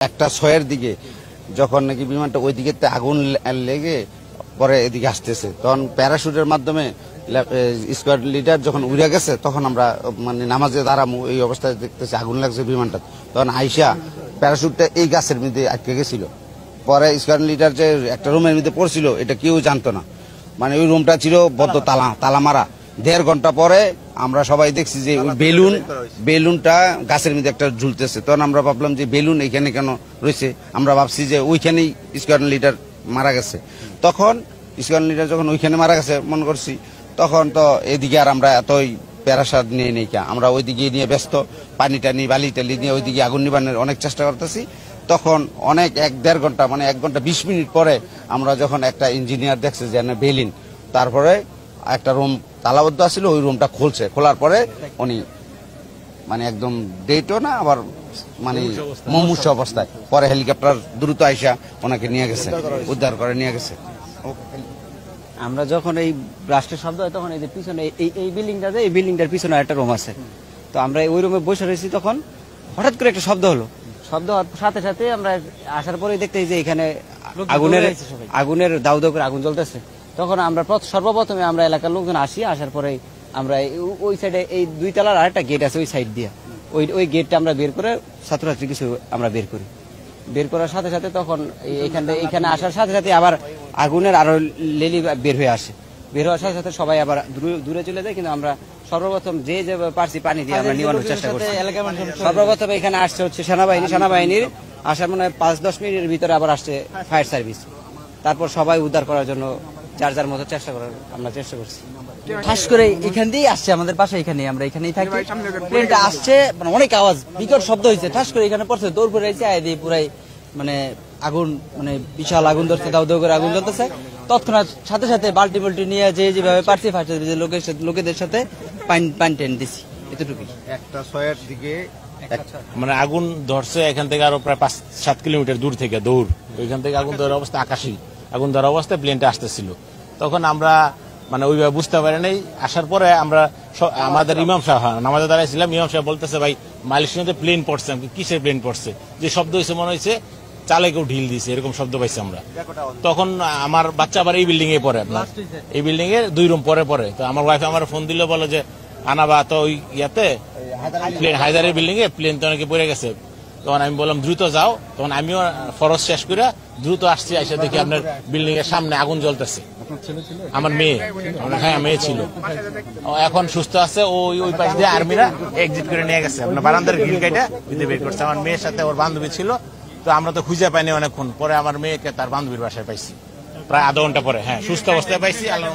একটা 6-এর দিকে যখন নাকি বিমানটা ওই দিকে আগুন লেগে পরে এদিকে আসতেছে, তখন প্যারাশুটের মাধ্যমে স্কোয়াড লিডার যখন উড়ে গেছে তখন আমরা মানে নামাজে দাঁড়ামু এই অবস্থায় দেখতেছি আগুন লাগছে বিমানটা। তখন আইসা প্যারাশুটটা এই গাছের মধ্যে আটকে গেছিল। পরে স্কোয়াড লিডার যে একটা রুমের মধ্যে পড়ছিল এটা কেউ জানতো না, মানে ওই রুমটা ছিল বদ্ধ তালা মারা। 1.5 ঘন্টা পরে আমরা সবাই দেখছি যে ওই বেলুনটা গাছের মধ্যে একটা ঝুলতেছে। তখন আমরা ভাবলাম যে বেলুন এখানে কেন রয়েছে, আমরা ভাবছি যে ওইখানেই স্কোয়াড লিডার মারা গেছে। তখন স্কোয়াড লিডার যখন ওইখানে মারা গেছে মনে করছি, তখন তো এদিকে আর আমরা এতই প্যারাসাদ নিয়ে নেই, আমরা ওইদিকে নিয়ে ব্যস্ত, পানি টানি বালি টালি নিয়ে ওইদিকে আগুন নিবানোর অনেক চেষ্টা করতেছি। তখন অনেক 1-1.5 ঘন্টা মানে 1 ঘন্টা 20 মিনিট পরে আমরা যখন একটা ইঞ্জিনিয়ার দেখছে যে বেলিন, তারপরে একটা রুম তালাবদ্ধ আছিল, ওই রুমটা খুলছে। খোলার পরে উনি মানে একদম ডেটও না আবার মানে মুমূর্ষ অবস্থায়, পরে হেলিকপ্টার দ্রুত আইসা ওনাকে নিয়ে গেছে, উদ্ধার করে নিয়ে গেছে। আমরা যখন এই ব্লাস্টের শব্দ হয় তখন এই যে পিছনে এই বিল্ডিংটাতে, এই বিল্ডিংটার পিছনে একটা রুম আছে, তো আমরা ওই রুমে বসে রয়েছি। তখন হঠাৎ করে একটা শব্দ হলো, শব্দ হওয়ার সাথে সাথে আমরা আসার পরে দেখতে যে এখানে আগুনের দাউ দাউ করে আগুন জ্বলতেছে। তখন আমরা সর্বপ্রথমে আমরা এলাকার লোকজন আসার পরে আমরা ওই সাইডে এই 2 তলার আরেকটা গেট আছে ওই সাইড দিয়ে, ওই গেটটা আমরা বের করে ছাত্রছাত্রী কিছু আমরা বের করার সাথে সাথে তখন এখানে আসার সাথে সাথে আবার আগুনের আরো লেলি বের হয়ে আসে। বের হওয়ার সাথে সাথে সবাই আবার দূরে চলে যায়, কিন্তু আমরা সর্বপ্রথম যে পারছি পানি দিয়ে আমরা নিবানোর চেষ্টা করছি। সর্বপ্রথম এখানে আসছে হচ্ছে সেনাবাহিনীর আসার মনে হয় 5-10 মিনিটের ভিতরে আবার আসছে ফায়ার সার্ভিস। তারপর সবাই উদ্ধার করার জন্য যার যার মতো আমরা চেষ্টা করছি। ঠাস করে এখান দিয়েই আসছে, আমাদের বাসা এখানে, আমরা এখানেই থাকি। প্লেনটা আসছে মানে অনেক আওয়াজ, বিকট শব্দ হয়েছে, ঠাস করে এখানে পড়ছে, দৌড় করে এসে আয় দিয়ে পুরাই মানে আগুন, মানে বিশাল আগুন ধরছে, দাউ দাউ করে আগুন জ্বলতেছে। তৎক্ষণাৎ সাথে সাথে বাল্টি বাল্টি নিয়ে যেভাবে পারছি লোকেদের সাথে পানি টেনে দিছি, এতটুকুই। একটা 6-এর দিকে মানে আগুন ধরছে এখান থেকে আরো প্রায় 5-7 কিলোমিটার দূর থেকে দৌড়, ওইখান থেকে আগুন ধরার অবস্থা, আকাশী আগুন ধরার অবস্থায় প্লেনটা আসতেছিল। তখন আমরা মানে ওইভাবে বুঝতে পারি নাই। আসার পরে আমরা আমাদের ইমাম সাহেব নামাজে দাঁড়াইছিলাম, ইমাম সাহেব বলতেছে ভাই মালয়েশিয়াতে প্লেন পড়ছে। কিসের প্লেন পড়ছে? যে শব্দ হয়েছে মনে হয়েছে চালে কেউ ঢিল দিয়েছে, এরকম শব্দ পাইছি আমরা। তখন আমার বাচ্চা আবার এই বিল্ডিং এ পড়ে, আপনার এই বিল্ডিং এর 2 রুম পরে। তো আমার ওয়াইফ আমার ফোন দিল, বলে যে আনাবা তো ওই ইয়াতে প্লেন হায়দারের বিল্ডিং এ প্লেন তো অনেকে পড়ে গেছে। তখন আমি বললাম দ্রুত যাও। তখন আমিও ফরজ শেষ করে দ্রুত আসছি, এসে দেখি আপনার বিল্ডিং এর সামনে আগুন জ্বলতেছে। আমার মেয়ে, হ্যাঁ মেয়ে ছিল, এখন সুস্থ আছে। ওই পাশ দিয়ে আর্মিরা এক্সিট করে নিয়ে গেছে, আপনার বারান্দার গ্রিল কাইটা বের করছে। আমার মেয়ের সাথে ওর বান্ধবী ছিল, তো আমরা তো খুঁজে পাইনি অনেকক্ষণ পরে আমার মেয়েকে তার বান্ধবীর বাসায় পাইছি, প্রায় আধা ঘন্টা পরে। হ্যাঁ, সুস্থ অবস্থায় পাইছি। আল্লাহ